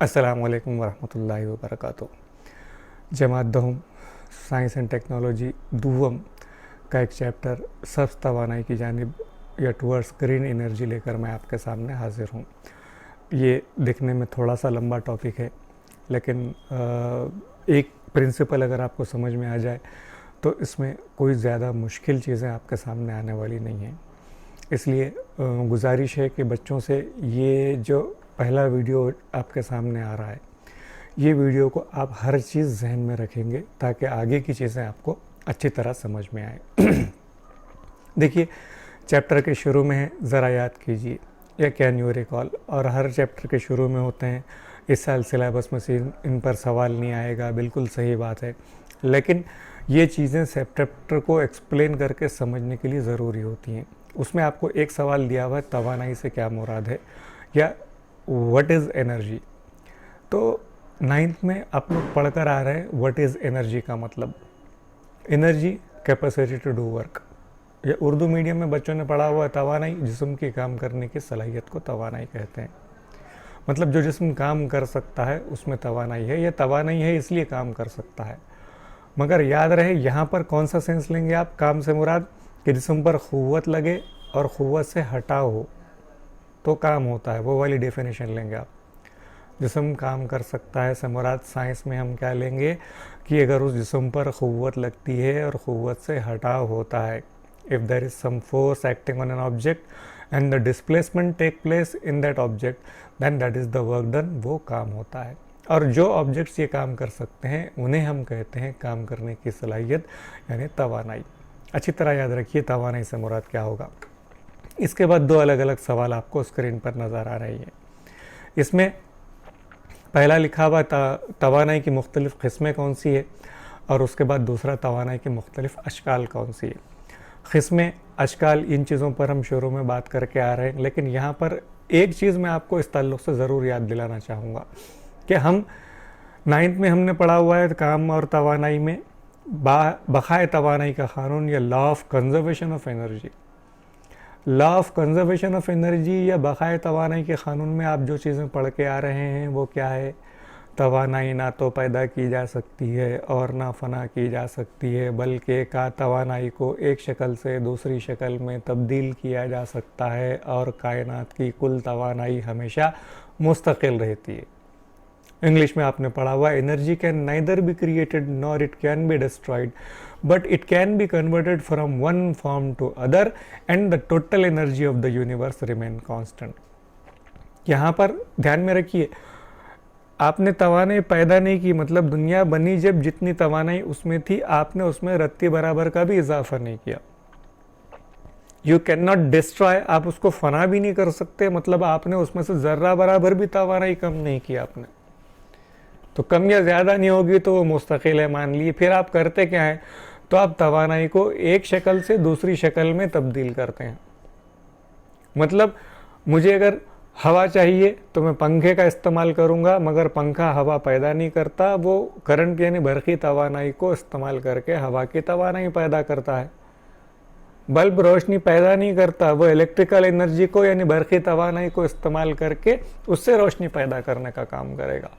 अस्सलाम वालेकुम वरहमतुल्लाहि वबरकातुहू। जमात दहम साइंस एंड टेक्नोलॉजी दूवम का एक चैप्टर सब्ज़ तवानाई की जानिब या टूवर्ड्स ग्रीन एनर्जी लेकर मैं आपके सामने हाजिर हूँ। ये दिखने में थोड़ा सा लंबा टॉपिक है, लेकिन एक प्रिंसिपल अगर आपको समझ में आ जाए तो इसमें कोई ज़्यादा मुश्किल चीज़ें आपके सामने आने वाली नहीं हैं। इसलिए गुजारिश है कि बच्चों से ये जो पहला वीडियो आपके सामने आ रहा है, ये वीडियो को आप हर चीज़ जहन में रखेंगे ताकि आगे की चीज़ें आपको अच्छी तरह समझ में आए। देखिए, चैप्टर के शुरू में है ज़रा याद कीजिए या कैन यू रिकॉल, और हर चैप्टर के शुरू में होते हैं इस साल सिलेबस में से इन पर सवाल नहीं आएगा। बिल्कुल सही बात है, लेकिन ये चीज़ें चैप्टर को एक्सप्लेन करके समझने के लिए ज़रूरी होती हैं। उसमें आपको एक सवाल दिया हुआ है, तवानाई से क्या मुराद है या व्हाट इज़ एनर्जी। तो 9th में आप लोग पढ़कर आ रहे हैं व्हाट इज़ एनर्जी का मतलब। Energy capacity to do work, या उर्दू मीडियम में बच्चों ने पढ़ा हुआ है तवानाई, जिस्म की काम करने की सलाहियत को तवानाई कहते हैं। मतलब जो जिस्म काम कर सकता है उसमें तवानाई है, या तवानाई है इसलिए काम कर सकता है। मगर याद रहे यहाँ पर कौन सा सेंस लेंगे आप काम से मुराद, कि जिस्म पर क़ुव्वत लगे और क़ुव्वत से हटाव हो तो काम होता है, वो वाली डेफिनेशन लेंगे आप। जिस्म काम कर सकता है से मुराद साइंस में हम क्या लेंगे कि अगर उस जिस्म पर क़ुव्वत लगती है और क़ुव्वत से हटाव होता है, if there is some force acting on an object and the displacement take place in that object, then that is the work done, वो काम होता है। और जो ऑब्जेक्ट्स ये काम कर सकते हैं उन्हें हम कहते हैं काम करने की सलाहियत, यानी तवानाई। अच्छी तरह याद रखिए तवानाई से मुराद क्या होगा। इसके बाद दो अलग अलग सवाल आपको स्क्रीन पर नज़र आ रही हैं। इसमें पहला लिखा हुआ तवानाई की मुख्तलिफ़ क़िस्में कौन सी है, और उसके बाद दूसरा तवानाई की मुख्तलिफ़ अशकाल कौन सी है। क़िस्में, अशकाल, इन चीज़ों पर हम शुरू में बात करके आ रहे हैं, लेकिन यहाँ पर एक चीज़ मैं आपको इस ताल्लुक़ से ज़रूर याद दिलाना चाहूँगा कि हम 9th में हमने पढ़ा हुआ है काम और तवानाई में बक़ाए तवानाई का क़ानून या law of conservation of energy. Law of conservation of energy या बक़ाए तवानाई के क़ानून में आप जो चीज़ें पढ़ के आ रहे हैं वो क्या है, तवानाई ना तो पैदा की जा सकती है और ना फ़ना की जा सकती है, बल्कि तवानाई को एक शक्ल से दूसरी शक्ल में तब्दील किया जा सकता है, और कायनात की कुल तवानाई हमेशा मुस्तकिल रहती है। इंग्लिश में आपने पढ़ा हुआ energy can neither be created nor it can be destroyed, but it can be converted from one form to other and the total energy of the universe remain constant. यहाँ पर ध्यान में रखिए, आपने तवानाई पैदा नहीं की, मतलब दुनिया बनी जब जितनी तवानाई उसमें थी आपने उसमें रत्ती बराबर का भी इजाफा नहीं किया। यू कैन नॉट डिस्ट्रॉय, आप उसको फना भी नहीं कर सकते, मतलब आपने उसमें से ज़र्रा बराबर भी तवानाई कम नहीं किया आपने। तो कम या ज़्यादा नहीं होगी तो वो मुस्तकिल है मान लिए। फिर आप करते क्या है, तो आप तवानाई को एक शक्ल से दूसरी शक्ल में तब्दील करते हैं। मतलब मुझे अगर हवा चाहिए तो मैं पंखे का इस्तेमाल करूंगा, मगर पंखा हवा पैदा नहीं करता, वो करंट यानी बरक़ी तवानाई को इस्तेमाल करके हवा की तवानाई पैदा करता है। बल्ब रोशनी पैदा नहीं करता, वो इलेक्ट्रिकल एनर्जी को यानी बरक़ी तवानाई को इस्तेमाल करके उससे रोशनी पैदा करने का काम करेगा।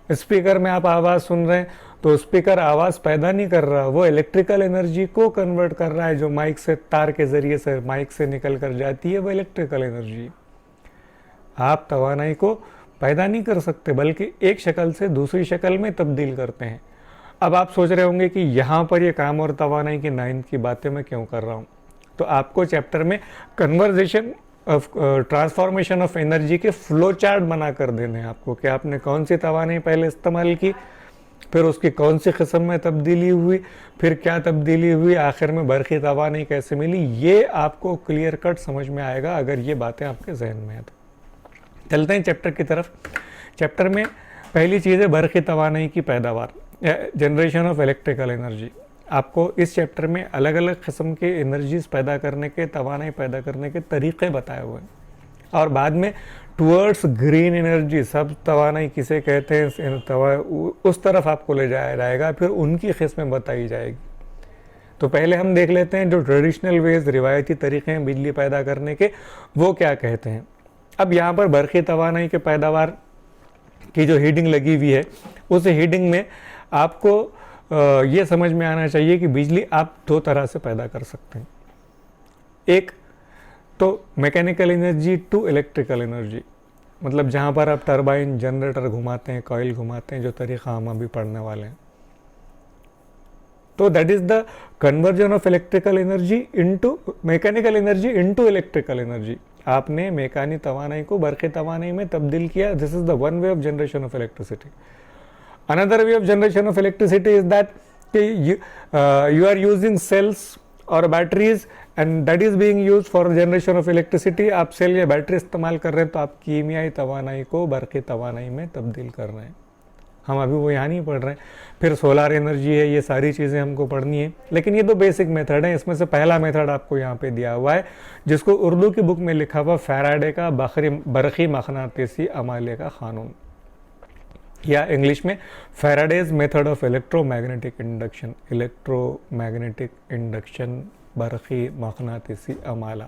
स्पीकर में आप आवाज़ सुन रहे हैं तो स्पीकर आवाज़ पैदा नहीं कर रहा, वो इलेक्ट्रिकल एनर्जी को कन्वर्ट कर रहा है, जो माइक से तार के ज़रिए से माइक से निकल कर जाती है, वो इलेक्ट्रिकल एनर्जी। आप तवानाई को पैदा नहीं कर सकते, बल्कि एक शक्ल से दूसरी शक्ल में तब्दील करते हैं। अब आप सोच रहे होंगे कि यहाँ पर ये काम और तवानाई की 9th की बातें मैं क्यों कर रहा हूँ। तो आपको चैप्टर में conversation of transformation of energy के फ्लो चार्ट बना कर देने हैं आपको, कि आपने कौन सी तवानाई पहले इस्तेमाल की, फिर उसकी कौन सी किस्म में तब्दीली हुई, फिर क्या तब्दीली हुई, आखिर में बरक़ी तवानाई कैसे मिली। ये आपको क्लियर कट समझ में आएगा अगर ये बातें आपके जहन में हैं। तो चलते हैं चैप्टर की तरफ। चैप्टर में पहली चीज़ है बरक़ी तवानाई की पैदावार, जनरेशन ऑफ इलेक्ट्रिकल एनर्जी। आपको इस चैप्टर में अलग अलग किस्म के एनर्जीज पैदा करने के, तवानाई पैदा करने के तरीक़े बताए हुए हैं, और बाद में टूवर्ड्स ग्रीन एनर्जी, सब तवानाई किसे कहते हैं उस तरफ आपको ले जाया जाएगा, फिर उनकी किस्में बताई जाएगी। तो पहले हम देख लेते हैं जो ट्रेडिशनल वेज, रिवायती तरीक़े हैं बिजली पैदा करने के, वो क्या कहते हैं। अब यहाँ पर बरक़ी तवानाई के पैदावार की जो हीटिंग लगी हुई है, उस हीटिंग में आपको ये समझ में आना चाहिए कि बिजली आप दो तरह से पैदा कर सकते हैं। एक तो mechanical energy to electrical energy, मतलब जहाँ पर आप टरबाइन, जनरेटर घुमाते हैं, कॉइल घुमाते हैं, जो तरीका हम अभी पढ़ने वाले हैं। तो that is the conversion of electrical energy into mechanical energy into electrical energy. आपने मैकानी तवानाई को बरक़ी तवानाई में तब्दील किया। This is the one way of generation of electricity. Another way of generation of electricity is that you are using cells or batteries and that is being used for generation of electricity। आप cell या battery इस्तेमाल कर रहे हैं तो आप कीमियाई तवानाई को बरक़ी तवानाई में तब्दील कर रहे हैं। हम अभी वो यहाँ नहीं पढ़ रहे हैं। फिर सोलार एनर्जी है, ये सारी चीज़ें हमको पढ़नी है, लेकिन ये दो बेसिक मेथड हैं। इसमें से पहला मेथड आपको यहाँ पे दिया हुआ है, जिसको उर्दू की बुक में लिखा हुआ फैराडे का बरक़ी मक़नातीसी अमाले का क़ानून, या इंग्लिश में Faraday's method of electromagnetic induction, electromagnetic induction बरक़ी मक़नातीसी अमाला।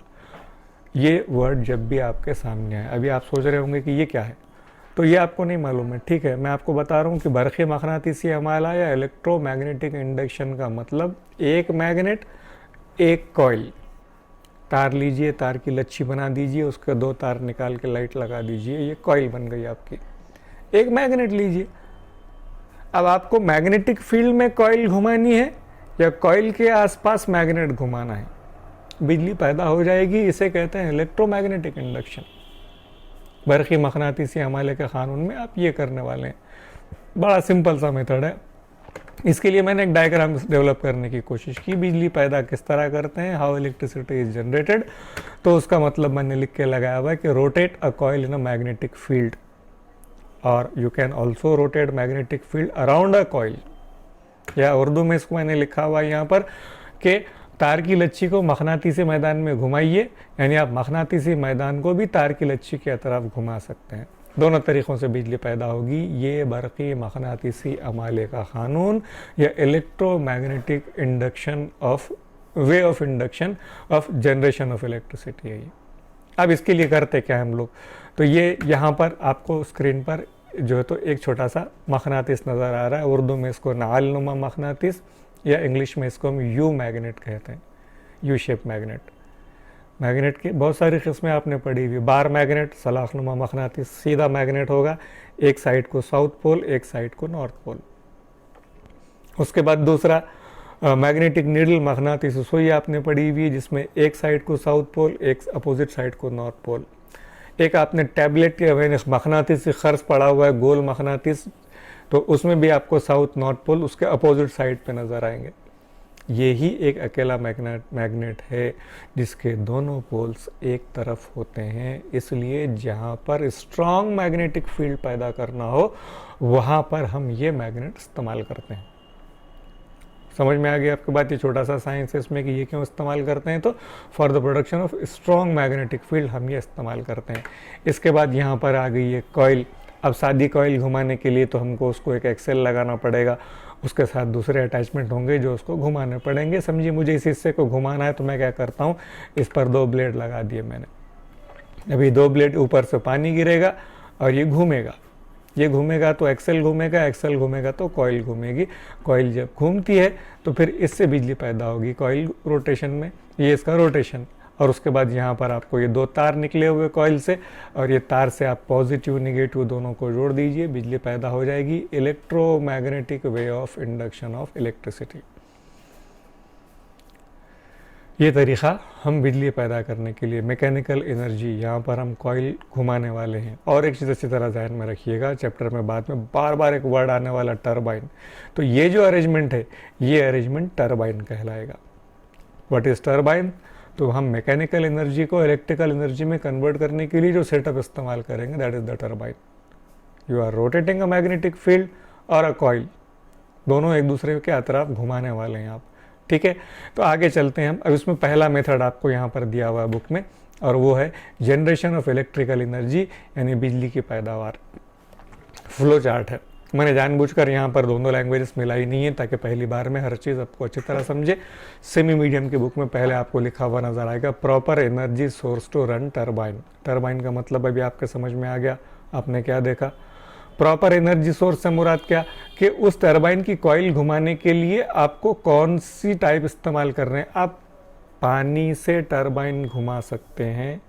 ये वर्ड जब भी आपके सामने आए, अभी आप सोच रहे होंगे कि ये क्या है, तो ये आपको नहीं मालूम है, ठीक है। मैं आपको बता रहा हूँ कि बरक़ी मक़नातीसी अमाला या इलेक्ट्रोमैग्नेटिक इंडक्शन का मतलब एक मैग्नेट, एक कॉइल। तार लीजिए, तार की लच्छी बना दीजिए, उसके दो तार निकाल के लाइट लगा दीजिए, ये कॉइल बन गई आपकी। एक मैग्नेट लीजिए, अब आपको मैग्नेटिक फील्ड में कॉइल घुमानी है या कॉइल के आसपास मैग्नेट घुमाना है, बिजली पैदा हो जाएगी। इसे कहते हैं इलेक्ट्रोमैग्नेटिक इंडक्शन। बरक़ी मक़नातीसी अमाले के क़ानून में आप ये करने वाले हैं। बड़ा सिंपल सा मेथड है। इसके लिए मैंने एक डायग्राम डेवलप करने की कोशिश की, बिजली पैदा किस तरह करते हैं, हाउ इलेक्ट्रिसिटी इज जनरेटेड। तो उसका मतलब मैंने लिख के लगाया हुआ है कि rotate a coil in a magnetic field, और you can also rotate magnetic field around a coil. या उर्दू में इसको मैंने लिखा हुआ है यहाँ पर कि तार की लच्छी को मक़नातीसी मैदान में घुमाइए, यानी आप मक़नातीसी मैदान को भी तार की लच्छी की तरफ घुमा सकते हैं। दोनों तरीक़ों से बिजली पैदा होगी। ये बरक़ी मक़नातीसी अमाले का क़ानून या electromagnetic induction of way of induction of generation of electricity है ये। अब इसके लिए करते क्या हम लोग, तो ये यहाँ पर आपको स्क्रीन पर जो है तो एक छोटा सा मक़नातीस नज़र आ रहा है। उर्दू में इसको नालनुमा मक़नातीस या इंग्लिश में इसको हम यू मैग्नेट कहते हैं, यू शेप मैग्नेट। मैग्नेट की बहुत सारी किस्में आपने पढ़ी हुई। बार मैग्नेट, सलाख़नुमा मक़नातीस, सीधा मैग्नेट होगा, एक साइड को साउथ पोल, एक साइड को नॉर्थ पोल। उसके बाद दूसरा मैग्नेटिक नीडल मक़नातीस सुई आपने पढ़ी हुई, जिसमें एक साइड को साउथ पोल, एक अपोजिट साइड को नॉर्थ पोल। एक आपने टैबलेट के मक़नातीसी खर्च पड़ा हुआ है, गोल मक़नातीस, तो उसमें भी आपको साउथ नॉर्थ पोल उसके अपोजिट साइड पे नज़र आएंगे। ये ही एक अकेला मैग्नेट है जिसके दोनों पोल्स एक तरफ होते हैं। इसलिए जहाँ पर स्ट्रॉन्ग मैग्नेटिक फील्ड पैदा करना हो वहाँ पर हम ये मैग्नेट इस्तेमाल करते हैं। समझ में आ गई आपकी बात। ये छोटा सा साइंस है इसमें कि ये क्यों इस्तेमाल करते हैं, तो for the production of strong magnetic field हम ये इस्तेमाल करते हैं। इसके बाद यहाँ पर आ गई ये कॉइल। अब सादी कॉइल घुमाने के लिए तो हमको उसको एक एक्सेल लगाना पड़ेगा, उसके साथ दूसरे अटैचमेंट होंगे जो उसको घुमाने पड़ेंगे। समझिए मुझे इस हिस्से को घुमाना है तो मैं क्या करता हूँ, इस पर दो ब्लेड लगा दिए मैंने। अभी दो ब्लेड ऊपर से पानी गिरेगा और ये घूमेगा, ये घूमेगा तो एक्सेल घूमेगा, एक्सेल घूमेगा तो कॉइल घूमेगी। कॉइल जब घूमती है तो फिर इससे बिजली पैदा होगी कॉइल रोटेशन में, ये इसका रोटेशन। और उसके बाद यहाँ पर आपको ये दो तार निकले हुए कॉइल से, और ये तार से आप पॉजिटिव निगेटिव दोनों को जोड़ दीजिए, बिजली पैदा हो जाएगी। Electromagnetic way of induction of electricity, ये तरीक़ा हम बिजली पैदा करने के लिए। मैकेनिकल एनर्जी, यहाँ पर हम कॉइल घुमाने वाले हैं। और एक चीज़ अच्छी तरह ध्यान में रखिएगा, चैप्टर में बाद में बार बार एक वर्ड आने वाला टरबाइन। तो ये जो अरेंजमेंट है ये अरेंजमेंट टरबाइन कहलाएगा। What is turbine? तो हम मैकेनिकल एनर्जी को इलेक्ट्रिकल एनर्जी में कन्वर्ट करने के लिए जो सेटअप इस्तेमाल करेंगे that is the turbine. You are rotating a magnetic field और अ कॉइल, दोनों एक दूसरे के अतराफ घुमाने वाले हैं आप, ठीक है। तो आगे चलते हैं हम। अब इसमें पहला मेथड आपको यहाँ पर दिया हुआ है बुक में, और वो है जनरेशन ऑफ इलेक्ट्रिकल एनर्जी, यानी बिजली की पैदावार। फ्लो चार्ट है। मैंने जानबूझकर यहाँ पर दोनों लैंग्वेजेस मिलाई नहीं है ताकि पहली बार में हर चीज़ आपको अच्छी तरह समझे। सेमी मीडियम की बुक में पहले आपको लिखा हुआ नज़र आएगा proper energy source to run turbine. Turbine का मतलब अभी आपके समझ में आ गया। आपने क्या देखा, प्रॉपर एनर्जी सोर्स से मुराद क्या कि उस टरबाइन की कॉइल घुमाने के लिए आपको कौन सी टाइप इस्तेमाल कर रहे हैं। आप पानी से टरबाइन घुमा सकते हैं,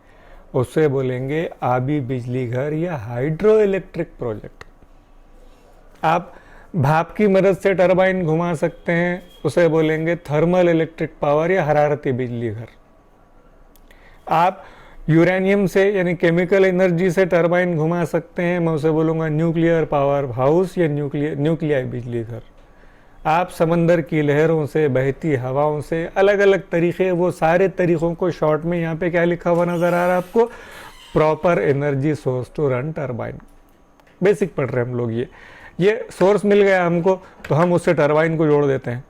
उसे बोलेंगे आबी बिजली घर या हाइड्रो इलेक्ट्रिक प्रोजेक्ट। आप भाप की मदद से टरबाइन घुमा सकते हैं, उसे बोलेंगे थर्मल इलेक्ट्रिक पावर या हरारती बिजली घर। आप यूरेनियम से यानी केमिकल एनर्जी से टरबाइन घुमा सकते हैं, मैं उसे बोलूँगा न्यूक्लियर पावर हाउस या न्यूक्लियाई बिजली घर। आप समंदर की लहरों से, बहती हवाओं से, अलग अलग तरीके, वो सारे तरीक़ों को शॉर्ट में यहाँ पे क्या लिखा हुआ नज़र आ रहा है आपको, proper energy source to run turbine. Basic पढ़ रहे हैं हम लोग। ये सोर्स मिल गया हमको तो हम उससे टरबाइन को जोड़ देते हैं,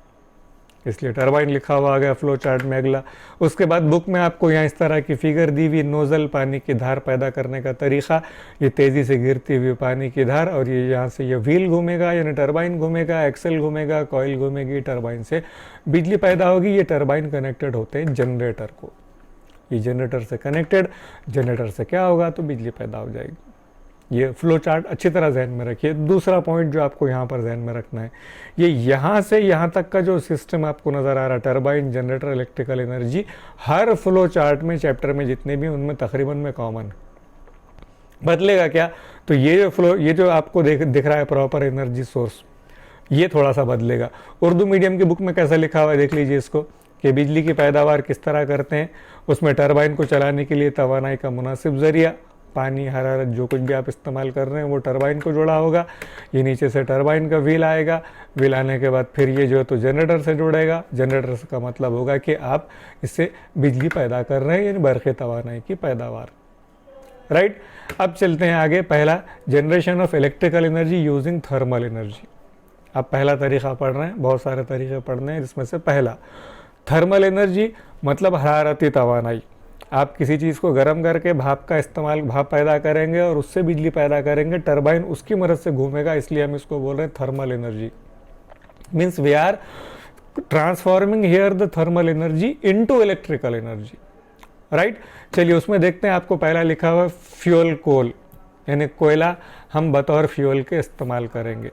इसलिए टरबाइन लिखा हुआ आ गया फ्लो चार्ट में। अगला, उसके बाद बुक में आपको यहाँ इस तरह की फिगर दी हुई, नोज़ल पानी की धार पैदा करने का तरीका, ये तेज़ी से गिरती हुई पानी की धार, और ये यहाँ से ये व्हील घूमेगा यानी टरबाइन घूमेगा, एक्सेल घूमेगा, कॉइल घूमेगी, टरबाइन से बिजली पैदा होगी। ये टरबाइन कनेक्टेड होते हैं जनरेटर को, ये जनरेटर से कनेक्टेड, जनरेटर से क्या होगा तो बिजली पैदा हो जाएगी। ये फ्लो चार्ट अच्छी तरह जहन में रखिए। दूसरा पॉइंट जो आपको यहाँ पर जहन में रखना है, ये यहाँ से यहाँ तक का जो सिस्टम आपको नज़र आ रहा है, टरबाइन, जनरेटर, इलेक्ट्रिकल एनर्जी, हर फ्लो चार्ट में, चैप्टर में जितने भी, उनमें तकरीबन में कॉमन। बदलेगा क्या, तो ये जो आपको दिख रहा है प्रॉपर एनर्जी सोर्स, ये थोड़ा सा बदलेगा। उर्दू मीडियम की बुक में कैसा लिखा हुआ है देख लीजिए इसको, कि बिजली की पैदावार किस तरह करते हैं। उसमें टरबाइन को चलाने के लिए तवानाई का मुनासिब ज़रिया, पानी, हरारत, जो कुछ भी आप इस्तेमाल कर रहे हैं वो टरबाइन को जोड़ा होगा। ये नीचे से टरबाइन का व्हील आएगा, व्हील आने के बाद फिर ये जो है तो जनरेटर से जुड़ेगा। जनरेटर का मतलब होगा कि आप इससे बिजली पैदा कर रहे हैं, यानी बरक़े तवानाई की पैदावार। राइट, अब चलते हैं आगे। पहला, generation of electrical energy using thermal energy. आप पहला तरीका पढ़ रहे हैं, बहुत सारे तरीके पढ़ने हैं, जिसमें से पहला थर्मल एनर्जी मतलब हरारती तवानाई। आप किसी चीज़ को गर्म करके भाप का इस्तेमाल, भाप पैदा करेंगे और उससे बिजली पैदा करेंगे, टरबाइन उसकी मदद से घूमेगा, इसलिए हम इसको बोल रहे हैं thermal energy. Means we are transforming here the thermal energy into electrical energy. Right, चलिए उसमें देखते हैं। आपको पहला लिखा हुआ फ्यूल कोल, यानी कोयला हम बतौर फ्यूल के इस्तेमाल करेंगे।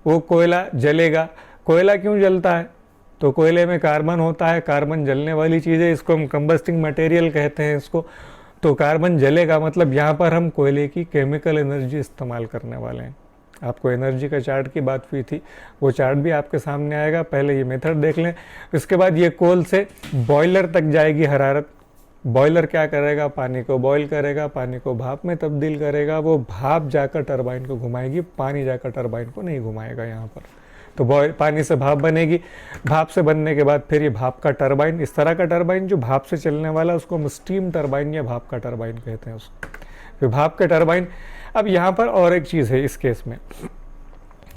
वो कोयला जलेगा। कोयला क्यों जलता है, तो कोयले में कार्बन होता है, कार्बन जलने वाली चीज़ है, इसको हम कंबस्टिंग मटेरियल कहते हैं इसको। तो कार्बन जलेगा, मतलब यहाँ पर हम कोयले की केमिकल एनर्जी इस्तेमाल करने वाले हैं। आपको एनर्जी का चार्ट की बात हुई थी, वो चार्ट भी आपके सामने आएगा, पहले ये मेथड देख लें। इसके बाद ये कोल से बॉयलर तक जाएगी हरारत। बॉयलर क्या करेगा, पानी को बॉयल करेगा, पानी को भाप में तब्दील करेगा, वो भाप जाकर टरबाइन को घुमाएगी, पानी जाकर टरबाइन को नहीं घुमाएगा यहाँ पर। तो पानी से भाप बनेगी, भाप से बनने के बाद फिर ये भाप का टरबाइन, इस तरह का टरबाइन जो भाप से चलने वाला, उसको हम स्टीम टरबाइन या भाप का टरबाइन कहते हैं उसको, फिर भाप का टरबाइन। अब यहाँ पर और एक चीज़ है इस केस में,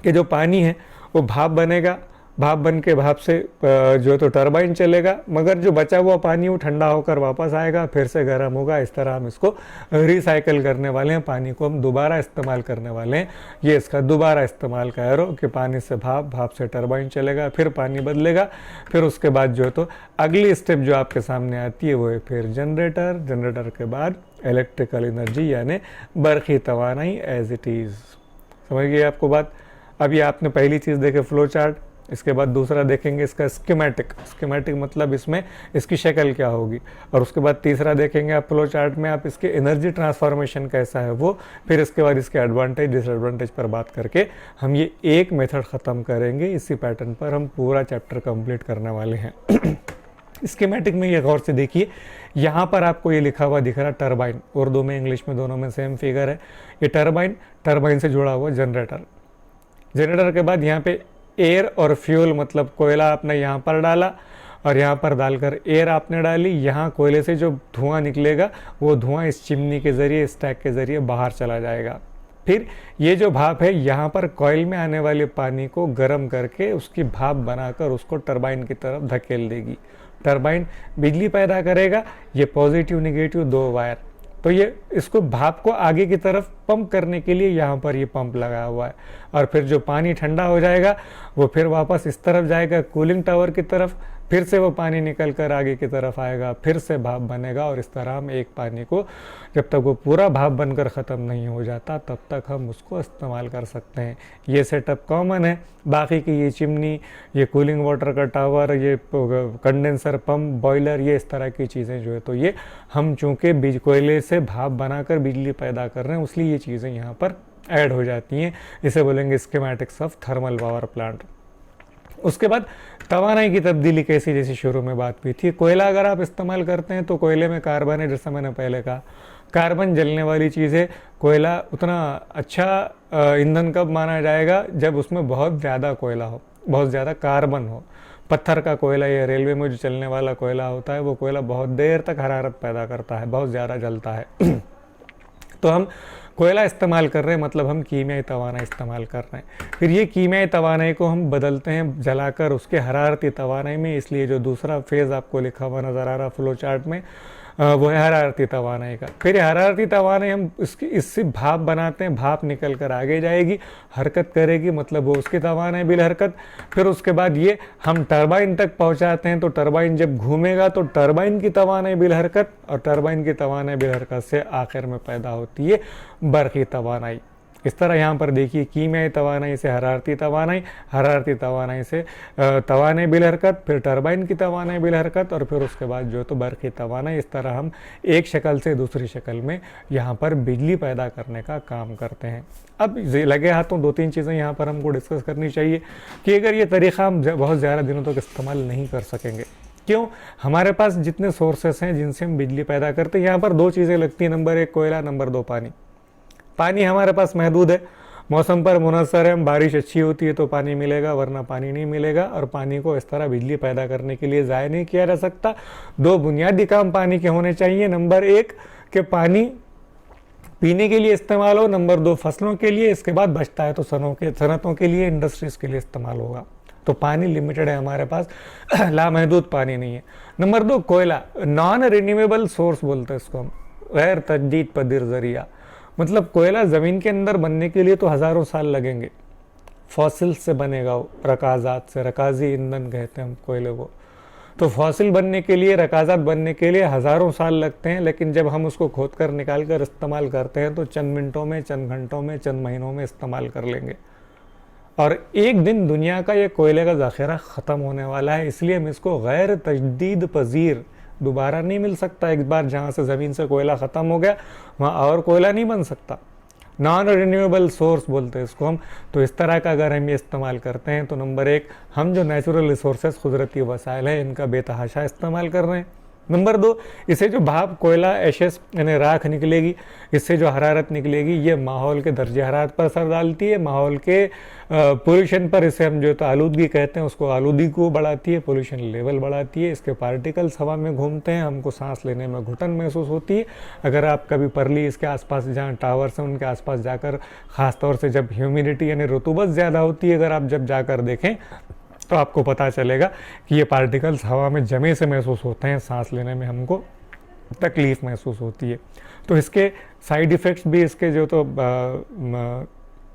कि जो पानी है वो भाप बनेगा, भाप बन के भाप से जो है तो टरबाइन चलेगा, मगर जो बचा हुआ पानी वो ठंडा होकर वापस आएगा, फिर से गर्म होगा। इस तरह हम इसको रिसाइकल करने वाले हैं, पानी को हम दोबारा इस्तेमाल करने वाले हैं। ये इसका दोबारा इस्तेमाल का एरो, कि पानी से भाप, भाप से टरबाइन चलेगा, फिर पानी बदलेगा, फिर उसके बाद जो है तो अगली स्टेप जो आपके सामने आती है वो है फिर जनरेटर, जनरेटर के बाद इलेक्ट्रिकल एनर्जी यानी बरक़ी तवानाई एज इट इज़। समझ गए आपको बात। अभी आपने पहली चीज़ देखे फ्लो चार्ट, इसके बाद दूसरा देखेंगे इसका स्कीमेटिक। स्कीमेटिक मतलब इसमें इसकी शक्ल क्या होगी, और उसके बाद तीसरा देखेंगे आप फ्लो चार्ट में आप इसके एनर्जी ट्रांसफॉर्मेशन कैसा है वो, फिर इसके बाद इसके एडवांटेज डिसएडवांटेज पर बात करके हम ये एक मेथड ख़त्म करेंगे। इसी पैटर्न पर हम पूरा चैप्टर कंप्लीट करने वाले हैं। स्कीमेटिक में ये गौर से देखिए, यहाँ पर आपको ये लिखा हुआ दिख रहा है टरबाइन, उर्दू में इंग्लिश में दोनों में सेम फिगर है। ये टरबाइन, टरबाइन से जुड़ा हुआ जनरेटर, जनरेटर के बाद यहाँ पे एयर और फ्यूल मतलब कोयला आपने यहाँ पर डाला और यहाँ पर डालकर एयर आपने डाली। यहाँ कोयले से जो धुआं निकलेगा वो धुआं इस चिमनी के ज़रिए, स्टैक के ज़रिए बाहर चला जाएगा। फिर ये जो भाप है यहाँ पर कॉइल में आने वाले पानी को गर्म करके उसकी भाप बनाकर उसको टरबाइन की तरफ धकेल देगी। टरबाइन बिजली पैदा करेगा। ये पॉजिटिव निगेटिव दो वायर, तो ये इसको भाप को आगे की तरफ पंप करने के लिए यहाँ पर ये पंप लगा हुआ है। और फिर जो पानी ठंडा हो जाएगा वो फिर वापस इस तरफ जाएगा कूलिंग टावर की तरफ, फिर से वो पानी निकल कर आगे की तरफ आएगा, फिर से भाप बनेगा, और इस तरह हम एक पानी को जब तक वो पूरा भाप बनकर ख़त्म नहीं हो जाता तब तक हम उसको इस्तेमाल कर सकते हैं। ये सेटअप कॉमन है। बाकी की ये चिमनी, ये कूलिंग वाटर का टावर, ये कंडेंसर पंप, बॉयलर, ये इस तरह की चीज़ें जो है, तो ये हम चूँकि कोयले से भाप बनाकर बिजली पैदा कर रहे हैं इसलिए ये चीज़ें यहाँ पर ऐड हो जाती हैं। इसे बोलेंगे schematics of thermal power plant. उसके बाद तवानाई की तब्दीली कैसी, जैसी शुरू में बात हुई थी, कोयला अगर आप इस्तेमाल करते हैं तो कोयले में कार्बन है, जैसा मैंने पहले कहा, कार्बन जलने वाली चीज़ है। कोयला उतना अच्छा ईंधन कब माना जाएगा, जब उसमें बहुत ज़्यादा कोयला हो, बहुत ज़्यादा कार्बन हो। पत्थर का कोयला या रेलवे में जो चलने वाला कोयला होता है, वो कोयला बहुत देर तक हरारत पैदा करता है, बहुत ज़्यादा जलता है। तो हम कोयला इस्तेमाल कर रहे हैं, मतलब हम कीमियाई तवानाई इस्तेमाल कर रहे हैं। फिर ये कीमियाई तवानाई को हम बदलते हैं जलाकर उसके हरारती तवानाई में, इसलिए जो दूसरा फेज़ आपको लिखा हुआ नज़र आ रहा फ्लो चार्ट में, वो है हरारती तवानाई का। फिर हरारती तवानाई हम इससे भाप बनाते हैं, भाप निकल कर आगे जाएगी, हरकत करेगी, मतलब वो उसकी तवानाई बिल हरकत। फिर उसके बाद ये हम टरबाइन तक पहुंचाते हैं, तो टरबाइन जब घूमेगा तो टरबाइन की तवानाई बिल हरकत, और टरबाइन की तवानाई बिल हरकत से आखिर में पैदा होती है बरक़ी तवानाई। इस तरह यहाँ पर देखिए, कीमियाई तवानाई से हरारती तवानाई, हरारती तवानाई से तवानाई बिल हरकत, फिर टरबाइन की तवानाई बिल हरकत, और फिर उसके बाद जो तो बरक़ी तवानाई। इस तरह हम एक शक्ल से दूसरी शक्ल में यहाँ पर बिजली पैदा करने का काम करते हैं। अब लगे हाथों 2-3 चीज़ें यहाँ पर हमको डिस्कस करनी चाहिए कि अगर ये तरीक़ा हम बहुत ज़्यादा दिनों तक इस्तेमाल नहीं कर सकेंगे, क्यों? हमारे पास जितने सोर्सेस हैं जिनसे हम बिजली पैदा करते हैं, यहाँ पर 2 चीज़ें लगती हैं, नंबर 1 कोयला, नंबर 2 पानी। पानी हमारे पास महदूद है, मौसम पर मुनहसर है, बारिश अच्छी होती है तो पानी मिलेगा, वरना पानी नहीं मिलेगा। और पानी को इस तरह बिजली पैदा करने के लिए ज़ाया नहीं किया जा सकता। 2 बुनियादी काम पानी के होने चाहिए, नंबर 1 कि पानी पीने के लिए इस्तेमाल हो, नंबर 2 फसलों के लिए, इसके बाद बचता है तो सनतों के लिए, इंडस्ट्रीज़ के लिए इस्तेमाल होगा। तो पानी लिमिटेड है हमारे पास, लामहदूद पानी नहीं है। नंबर 2 कोयला, नॉन रिन्यूएबल सोर्स बोलते हैं इसको हम, गैर तजदीद पदीर ज़रिया। मतलब कोयला ज़मीन के अंदर बनने के लिए तो हज़ारों साल लगेंगे, फॉसिल से बनेगा वो, रकाज़ात से, रकाज़ी ईंधन कहते हैं हम कोयले को। तो फॉसिल बनने के लिए, रकाज़ात बनने के लिए हज़ारों साल लगते हैं, लेकिन जब हम उसको खोद कर निकाल कर इस्तेमाल करते हैं तो चंद मिनटों में, चंद घंटों में, चंद महीनों में इस्तेमाल कर लेंगे। और एक दिन दुनिया का ये कोयले का ज़ख़ीरा ख़त्म होने वाला है, इसलिए हम इसको गैर तजदीद पज़ीर, दोबारा नहीं मिल सकता। एक बार जहाँ से ज़मीन से कोयला ख़त्म हो गया वहाँ और कोयला नहीं बन सकता। नॉन रिन्यूएबल सोर्स बोलते हैं इसको हम। तो इस तरह का अगर हम ये इस्तेमाल करते हैं तो नंबर 1 हम जो नेचुरल रिसोर्सेज, कुदरती वसाइल हैं, इनका बेतहाशा इस्तेमाल कर रहे हैं। नंबर 2, इससे जो भाप, कोयला, एशेस यानी राख निकलेगी, इससे जो हरारत निकलेगी, ये माहौल के दर्जे हरारत पर असर डालती है, माहौल के पोल्यूशन पर, इसे हम जो तो आलूदगी कहते हैं, उसको आलूदगी को बढ़ाती है, पोल्यूशन लेवल बढ़ाती है। इसके पार्टिकल्स हवा में घूमते हैं, हमको सांस लेने में घुटन महसूस होती है। अगर आप कभी परली इसके आसपास जहाँ टावर्स हैं उनके आसपास जाकर, ख़ास तौर से जब ह्यूमिडिटी यानी रतूबत ज़्यादा होती है, अगर आप जब जाकर देखें तो आपको पता चलेगा कि ये पार्टिकल्स हवा में जमे से महसूस होते हैं, सांस लेने में हमको तकलीफ़ महसूस होती है। तो इसके साइड इफ़ेक्ट्स भी, इसके जो तो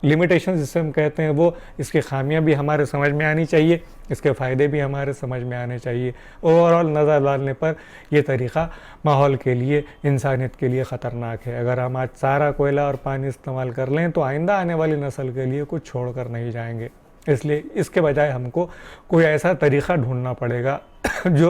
लिमिटेशंस जिसे हम कहते हैं, वो इसकी खामियां भी हमारे समझ में आनी चाहिए, इसके फ़ायदे भी हमारे समझ में आने चाहिए। ओवरऑल नज़र डालने पर यह तरीक़ा माहौल के लिए, इंसानियत के लिए ख़तरनाक है। अगर हम आज सारा कोयला और पानी इस्तेमाल कर लें तो आइंदा आने वाली नस्ल के लिए कुछ छोड़ कर नहीं जाएंगे। इसलिए इसके बजाय हमको कोई ऐसा तरीक़ा ढूंढना पड़ेगा जो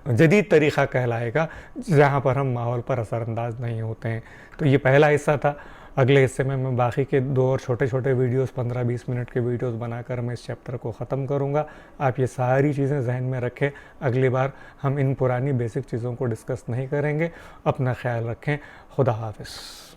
जदीद तरीक़ा कहलाएगा, जहाँ पर हम माहौल पर असरअंदाज नहीं होते हैं। तो ये पहला हिस्सा था। अगले हिस्से में मैं बाकी के 2 और छोटे छोटे वीडियोस, 15-20 मिनट के वीडियोस बनाकर मैं इस चैप्टर को ख़त्म करूँगा। आप ये सारी चीज़ें जहन में रखें, अगली बार हम इन पुरानी बेसिक चीज़ों को डिस्कस नहीं करेंगे। अपना ख्याल रखें। खुदा हाफ़िज़।